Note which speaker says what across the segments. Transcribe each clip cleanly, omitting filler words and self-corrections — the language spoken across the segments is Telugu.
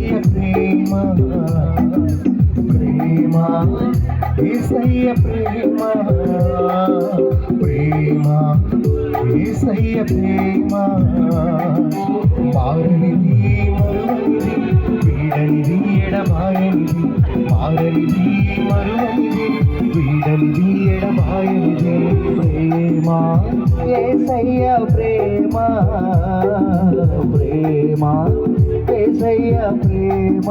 Speaker 1: యేసయ్య ప్రేమ ప్రేమ యేసయ్య ప్రేమ ప్రేమ యేసయ్య ప్రేమ మారనిది మరువనిది వీడనిది ఎడబాయనిది మారనిది మరువనిది వీడనిది ఎడబాయనిది ప్రేమ యేసయ్య ప్రేమ ప్రేమ యేసయ్య ప్రేమ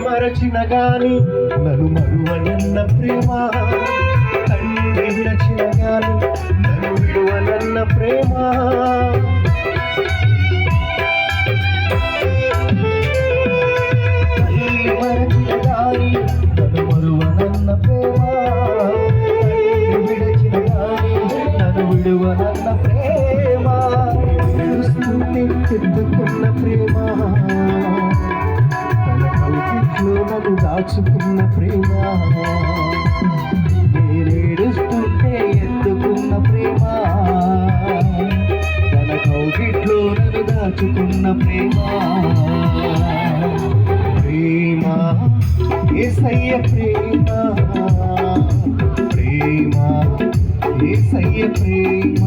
Speaker 1: మరచిన గాని నన్ను మరువనన్న ప్రేమ తండ్రి విరచిన గాని నన్ను విడువనన్న ప్రేమ తల్లి మరచిన గాని నన్ను మరువనన్న ప్రేమ తండ్రి విరచిన గాని నన్ను విడువనన్న ప్రేమ ఎత్తుకున్న ప్రేమ నన్ను దాచుకున్న ప్రేమ నేరేడుస్తుంటే ఎత్తుకున్న ప్రేమ తన కౌగిట్లో నన్ను దాచుకున్న ప్రేమ ప్రేమ యేసయ్య ప్రేమ ప్రేమ యేసయ్య ప్రేమ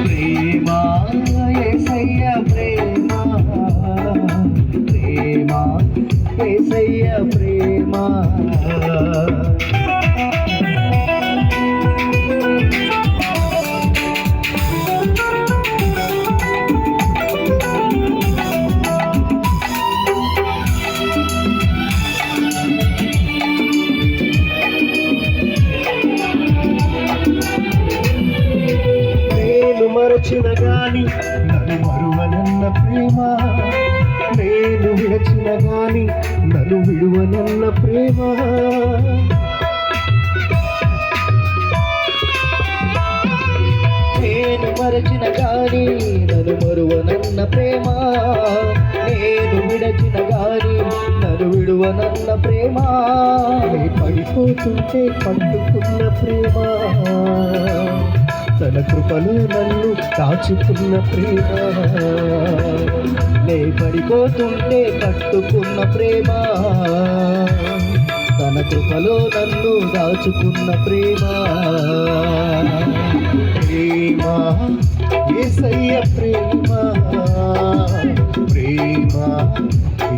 Speaker 1: ప్రేమ యేసయ్య ప్రేమ ప్రేమ యేసయ్య ప్రేమ నేను మరచిన గాని నన్ను మరువనన్న ప్రేమ నేను విరచిన గాని నన్ను విడువనన్న ప్రేమ నేను మరచిన గాని నన్ను మరువనన్న ప్రేమ నేను విడచిన గాని నన్ను విడువనన్న ప్రేమ పడిపోతుంటే పట్టుకున్న ప్రేమ తన కృపలో నన్ను దాచుకున్న ప్రేమ నే పడిపోతుంటే పట్టుకున్న ప్రేమ తన కృపలో నన్ను దాచుకున్న ప్రేమ ప్రేమ యేసయ్య ప్రేమ ప్రేమ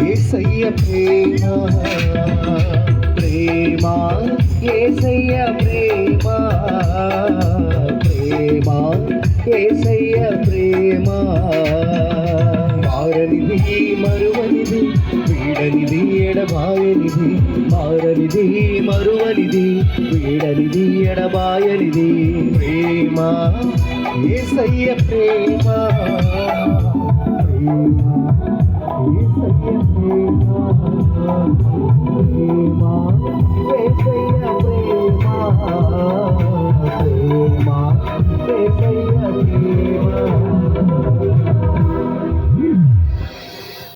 Speaker 1: యేసయ్య ప్రేమ ప్రేమ యేసయ్య ప్రేమ ప్రేమ యేసయ్య ప్రేమ మారనిది మరువనిది వీడనిది ఎడబాయనిది మారనిది మరువనిది వీడనిది ఎడబాయనిది ప్రేమ యేసయ్య ప్రేమ